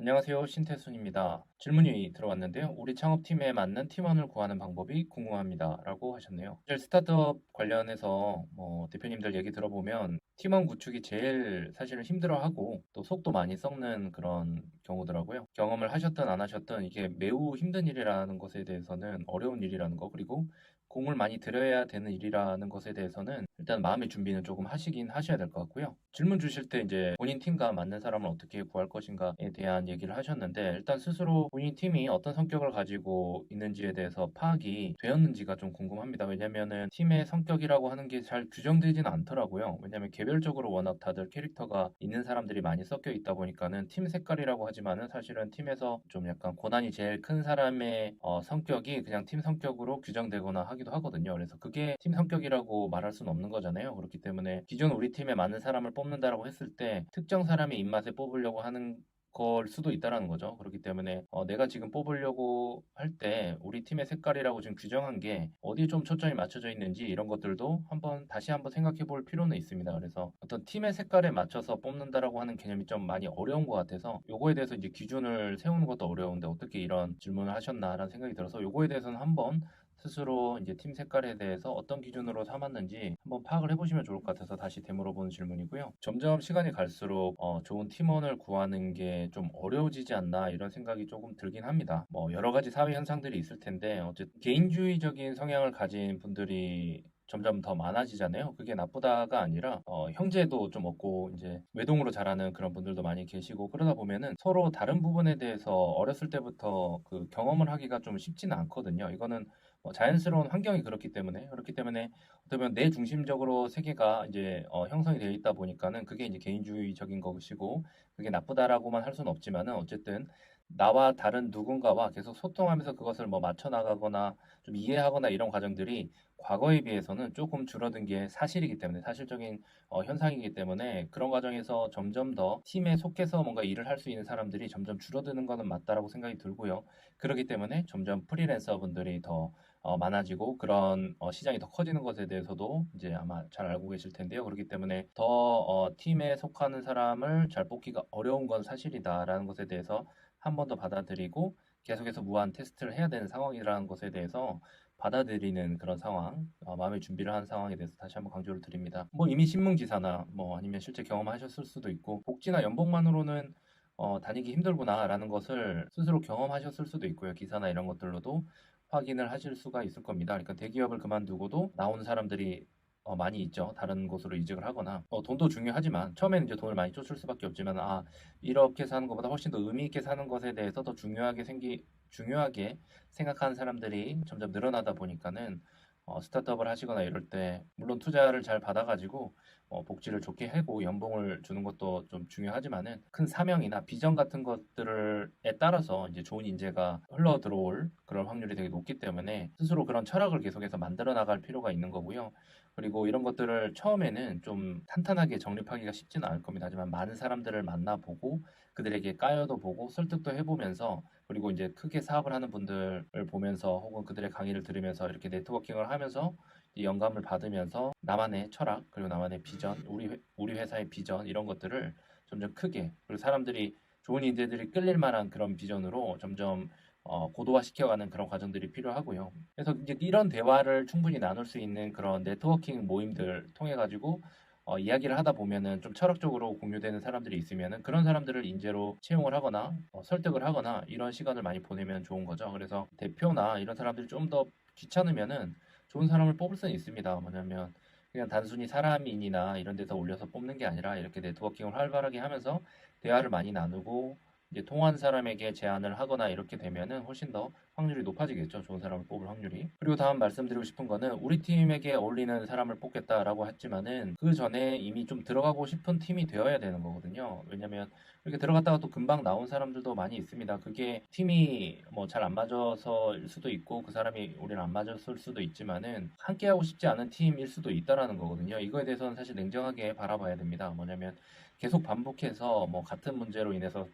안녕하세요. 신태순입니다. 질문이 들어왔는데요. 우리 창업팀에 맞는 팀원을 구하는 방법이 궁금합니다. 라고 하셨네요. 사실 스타트업 관련해서 대표님들 얘기 들어보면 팀원 구축이 제일 사실은 힘들어하고 또 속도 많이 썩는 그런 경우더라고요. 경험을 하셨든 안 하셨든 이게 매우 힘든 일이라는 것에 대해서는 어려운 일이라는 거, 그리고 공을 많이 들여야 되는 일이라는 것에 대해서는 일단 마음의 준비는 조금 하시긴 하셔야 될 것 같고요. 질문 주실 때 이제 본인 팀과 맞는 사람을 어떻게 구할 것인가에 대한 얘기를 하셨는데, 일단 스스로 본인 팀이 어떤 성격을 가지고 있는지에 대해서 파악이 되었는지가 좀 궁금합니다. 왜냐면은 팀의 성격이라고 하는 게 잘 규정되지는 않더라고요. 왜냐면 개별적으로 워낙 다들 캐릭터가 있는 사람들이 많이 섞여 있다 보니까는 팀 색깔이라고 하지만은 사실은 팀에서 좀 약간 고난이 제일 큰 사람의 성격이 그냥 팀 성격으로 규정되거나 하기도 하거든요. 그래서 그게 팀 성격이라고 말할 수는 없는 거잖아요. 그렇기 때문에 기존 우리 팀에 맞는 사람을 뽑는다라고 했을 때 특정 사람의 입맛에 뽑으려고 하는 걸 수도 있다라는 거죠. 그렇기 때문에 내가 지금 뽑으려고 할 때 우리 팀의 색깔이라고 지금 규정한 게 어디에 좀 초점이 맞춰져 있는지 이런 것들도 다시 한번 생각해 볼 필요는 있습니다. 그래서 어떤 팀의 색깔에 맞춰서 뽑는다라고 하는 개념이 좀 많이 어려운 것 같아서 요거에 대해서 이제 기준을 세우는 것도 어려운데 어떻게 이런 질문을 하셨나라는 생각이 들어서 요거에 대해서는 한번 스스로 이제 팀 색깔에 대해서 어떤 기준으로 삼았는지 한번 파악을 해보시면 좋을 것 같아서 다시 되물어보는 질문이고요. 점점 시간이 갈수록 좋은 팀원을 구하는 게 좀 어려워지지 않나 이런 생각이 조금 들긴 합니다. 여러 가지 사회 현상들이 있을 텐데 어쨌든 개인주의적인 성향을 가진 분들이 점점 더 많아지잖아요. 그게 나쁘다가 아니라 형제도 좀 없고 이제 외동으로 자라는 그런 분들도 많이 계시고 그러다 보면은 서로 다른 부분에 대해서 어렸을 때부터 그 경험을 하기가 좀 쉽지는 않거든요. 이거는 자연스러운 환경이 그렇기 때문에 어떻게 보면 내 중심적으로 세계가 이제 형성이 되어 있다 보니까는 그게 이제 개인주의적인 것이고 그게 나쁘다라고만 할 수는 없지만은 어쨌든 나와 다른 누군가와 계속 소통하면서 그것을 맞춰 나가거나 좀 이해하거나 이런 과정들이 과거에 비해서는 조금 줄어든 게 사실이기 때문에 사실적인 현상이기 때문에 그런 과정에서 점점 더 팀에 속해서 뭔가 일을 할 수 있는 사람들이 점점 줄어드는 것은 맞다라고 생각이 들고요. 그렇기 때문에 점점 프리랜서 분들이 더 많아지고 그런 시장이 더 커지는 것에 대해서도 이제 아마 잘 알고 계실 텐데요. 그렇기 때문에 더 팀에 속하는 사람을 잘 뽑기가 어려운 건 사실이다라는 것에 대해서 한 번 더 받아들이고 계속해서 무한 테스트를 해야 되는 상황이라는 것에 대해서 받아들이는 그런 상황, 마음의 준비를 한 상황에 대해서 다시 한번 강조를 드립니다. 이미 신문 기사나 아니면 실제 경험하셨을 수도 있고 복지나 연봉만으로는 다니기 힘들구나라는 것을 스스로 경험하셨을 수도 있고요. 기사나 이런 것들로도 확인을 하실 수가 있을 겁니다. 그러니까 대기업을 그만두고도 나오는 사람들이 많이 있죠. 다른 곳으로 이직을 하거나 돈도 중요하지만 처음에는 이제 돈을 많이 쫓을 수밖에 없지만 이렇게 사는 것보다 훨씬 더 의미 있게 사는 것에 대해서 더 중요하게 생각하는 사람들이 점점 늘어나다 보니까는 스타트업을 하시거나 이럴 때 물론 투자를 잘 받아가지고 복지를 좋게 하고 연봉을 주는 것도 좀 중요하지만은 큰 사명이나 비전 같은 것들에 따라서 이제 좋은 인재가 흘러 들어올 그런 확률이 되게 높기 때문에 스스로 그런 철학을 계속해서 만들어 나갈 필요가 있는 거고요. 그리고 이런 것들을 처음에는 좀 탄탄하게 정립하기가 쉽지는 않을 겁니다. 하지만 많은 사람들을 만나보고 그들에게 까여도 보고 설득도 해보면서 그리고 이제 크게 사업을 하는 분들을 보면서 혹은 그들의 강의를 들으면서 이렇게 네트워킹을 하면서 이 영감을 받으면서 나만의 철학 그리고 나만의 비전, 우리 회사의 비전 이런 것들을 점점 크게 그리고 사람들이 좋은 인재들이 끌릴 만한 그런 비전으로 점점 고도화시켜가는 그런 과정들이 필요하고요. 그래서 이제 이런 대화를 충분히 나눌 수 있는 그런 네트워킹 모임들 통해 가지고 이야기를 하다 보면은 좀 철학적으로 공유되는 사람들이 있으면은 그런 사람들을 인재로 채용을 하거나 설득을 하거나 이런 시간을 많이 보내면 좋은 거죠. 그래서 대표나 이런 사람들이 좀 더 귀찮으면은 좋은 사람을 뽑을 수는 있습니다. 뭐냐면 그냥 단순히 사람인이나 이런 데서 올려서 뽑는 게 아니라 이렇게 네트워킹을 활발하게 하면서 대화를 많이 나누고 이제 통한 사람에게 제안을 하거나 이렇게 되면은 훨씬 더 확률이 높아지겠죠. 좋은 사람을 뽑을 확률이. 그리고 다음 말씀드리고 싶은 거는 우리 팀에게 어울리는 사람을 뽑겠다라고 했지만은 그 전에 이미 좀 들어가고 싶은 팀이 되어야 되는 거거든요. 왜냐면 이렇게 들어갔다가 또 금방 나온 사람들도 많이 있습니다. 그게 팀이 잘 안 맞아서일 수도 있고 그 사람이 우리랑 안 맞았을 수도 있지만은 함께하고 싶지 않은 팀일 수도 있다라는 거거든요. 이거에 대해서는 사실 냉정하게 바라봐야 됩니다. 뭐냐면 계속 반복해서 같은 문제로 인해서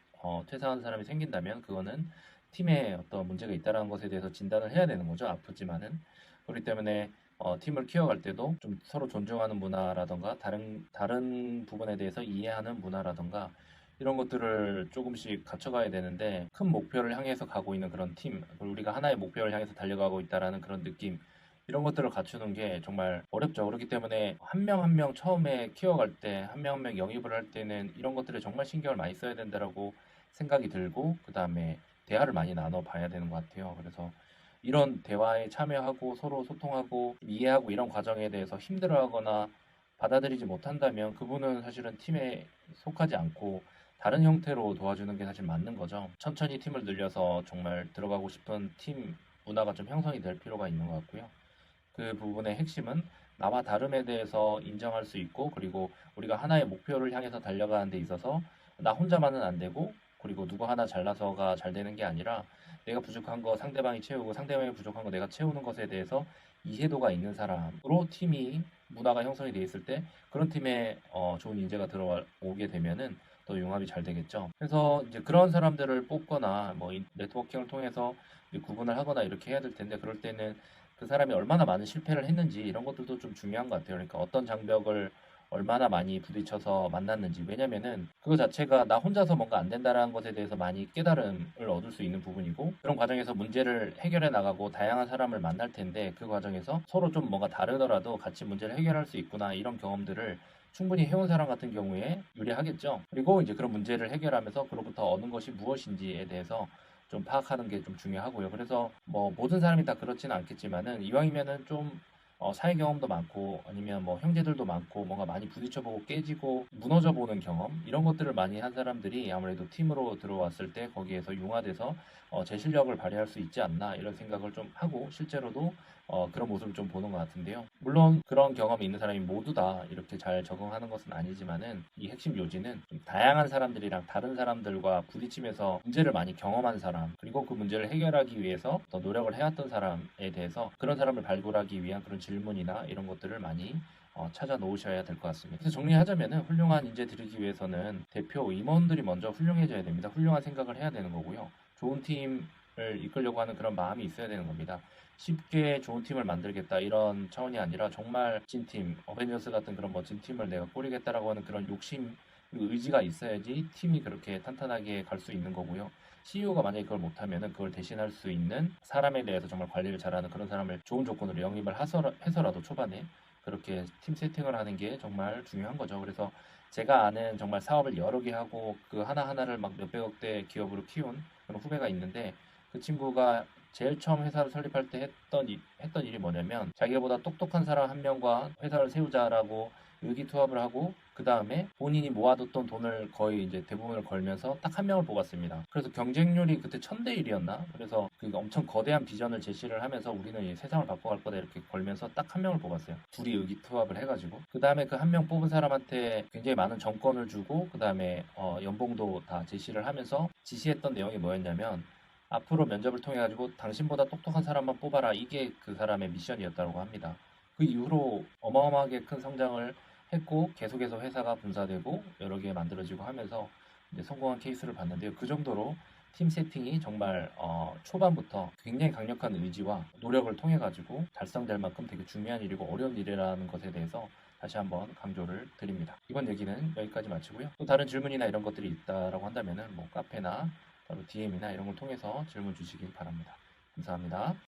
퇴사하는 사람이 생긴다면 그거는 팀에 어떤 문제가 있다는 것에 대해서 진단을 해야 되는 거죠. 아프지만은. 그렇기 때문에 팀을 키워갈 때도 좀 서로 존중하는 문화라던가 다른 부분에 대해서 이해하는 문화라던가 이런 것들을 조금씩 갖춰가야 되는데 큰 목표를 향해서 가고 있는 그런 팀, 그리고 우리가 하나의 목표를 향해서 달려가고 있다라는 그런 느낌 이런 것들을 갖추는 게 정말 어렵죠. 그렇기 때문에 한 명 한 명 처음에 키워갈 때, 한 명 한 명 영입을 할 때는 이런 것들에 정말 신경을 많이 써야 된다라고 생각이 들고 그 다음에 대화를 많이 나눠봐야 되는 것 같아요. 그래서 이런 대화에 참여하고 서로 소통하고 이해하고 이런 과정에 대해서 힘들어하거나 받아들이지 못한다면 그분은 사실은 팀에 속하지 않고 다른 형태로 도와주는 게 사실 맞는 거죠. 천천히 팀을 늘려서 정말 들어가고 싶은 팀 문화가 좀 형성이 될 필요가 있는 것 같고요. 그 부분의 핵심은 나와 다름에 대해서 인정할 수 있고 그리고 우리가 하나의 목표를 향해서 달려가는 데 있어서 나 혼자만은 안 되고 그리고 누구 하나 잘나서가 잘 되는 게 아니라 내가 부족한 거 상대방이 채우고 상대방이 부족한 거 내가 채우는 것에 대해서 이해도가 있는 사람으로 팀이 문화가 형성이 돼 있을 때 그런 팀에 좋은 인재가 들어오게 되면은 더 융합이 잘 되겠죠. 그래서 이제 그런 사람들을 뽑거나 뭐 네트워킹을 통해서 이제 구분을 하거나 이렇게 해야 될 텐데 그럴 때는 그 사람이 얼마나 많은 실패를 했는지 이런 것들도 좀 중요한 것 같아요. 그러니까 어떤 장벽을 얼마나 많이 부딪혀서 만났는지. 왜냐면은 그거 자체가 나 혼자서 뭔가 안 된다라는 것에 대해서 많이 깨달음을 얻을 수 있는 부분이고 그런 과정에서 문제를 해결해 나가고 다양한 사람을 만날 텐데 그 과정에서 서로 좀 뭔가 다르더라도 같이 문제를 해결할 수 있구나 이런 경험들을 충분히 해온 사람 같은 경우에 유리하겠죠. 그리고 이제 그런 문제를 해결하면서 그로부터 얻는 것이 무엇인지에 대해서 좀 파악하는 게 좀 중요하고요. 그래서 뭐 모든 사람이 다 그렇지는 않겠지만은 이왕이면은 좀 사회 경험도 많고 아니면 뭐 형제들도 많고 뭔가 많이 부딪혀보고 깨지고 무너져보는 경험 이런 것들을 많이 한 사람들이 아무래도 팀으로 들어왔을 때 거기에서 융화돼서 제 실력을 발휘할 수 있지 않나 이런 생각을 좀 하고 실제로도 그런 모습을 좀 보는 것 같은데요. 물론 그런 경험이 있는 사람이 모두 다 이렇게 잘 적응하는 것은 아니지만은 이 핵심 요지는 좀 다양한 사람들이랑 다른 사람들과 부딪히면서 문제를 많이 경험한 사람 그리고 그 문제를 해결하기 위해서 더 노력을 해왔던 사람에 대해서 그런 사람을 발굴하기 위한 그런 질문이나 이런 것들을 많이 찾아 놓으셔야 될 것 같습니다. 그래서 정리하자면은 훌륭한 인재 들이기 위해서는 대표 임원들이 먼저 훌륭해져야 됩니다. 훌륭한 생각을 해야 되는 거고요. 좋은 팀을 이끌려고 하는 그런 마음이 있어야 되는 겁니다. 쉽게 좋은 팀을 만들겠다 이런 차원이 아니라 정말 멋진 팀, 어벤져스 같은 그런 멋진 팀을 내가 꾸리겠다라고 하는 그런 욕심, 그리고 의지가 있어야지 팀이 그렇게 탄탄하게 갈 수 있는 거고요. CEO가 만약에 그걸 못하면은 그걸 대신할 수 있는 사람에 대해서 정말 관리를 잘하는 그런 사람을 좋은 조건으로 영입을 해서라도 초반에 그렇게 팀 세팅을 하는 게 정말 중요한 거죠. 그래서 제가 아는 정말 사업을 여러 개 하고 그 하나하나를 막 몇백억대 기업으로 키운 그런 후배가 있는데 그 친구가 제일 처음 회사를 설립할 때 했던 일이 뭐냐면 자기보다 똑똑한 사람 한 명과 회사를 세우자라고 의기투합을 하고 그 다음에 본인이 모아뒀던 돈을 거의 이제 대부분을 걸면서 딱 한 명을 뽑았습니다. 그래서 경쟁률이 그때 1000대 1이었나? 그래서 그 엄청 거대한 비전을 제시를 하면서 우리는 이 세상을 바꿔갈 거다 이렇게 걸면서 딱 한 명을 뽑았어요. 둘이 의기투합을 해가지고 그 다음에 그 한 명 뽑은 사람한테 굉장히 많은 정권을 주고 그 다음에 연봉도 다 제시를 하면서 지시했던 내용이 뭐였냐면 앞으로 면접을 통해 가지고 당신보다 똑똑한 사람만 뽑아라. 이게 그 사람의 미션이었다고 합니다. 그 이후로 어마어마하게 큰 성장을 했고 계속해서 회사가 분사되고 여러 개 만들어지고 하면서 이제 성공한 케이스를 봤는데요. 그 정도로 팀 세팅이 정말 초반부터 굉장히 강력한 의지와 노력을 통해 가지고 달성될 만큼 되게 중요한 일이고 어려운 일이라는 것에 대해서 다시 한번 강조를 드립니다. 이번 얘기는 여기까지 마치고요. 또 다른 질문이나 이런 것들이 있다라고 한다면은 뭐 카페나 바로 DM이나 이런 걸 통해서 질문 주시길 바랍니다. 감사합니다.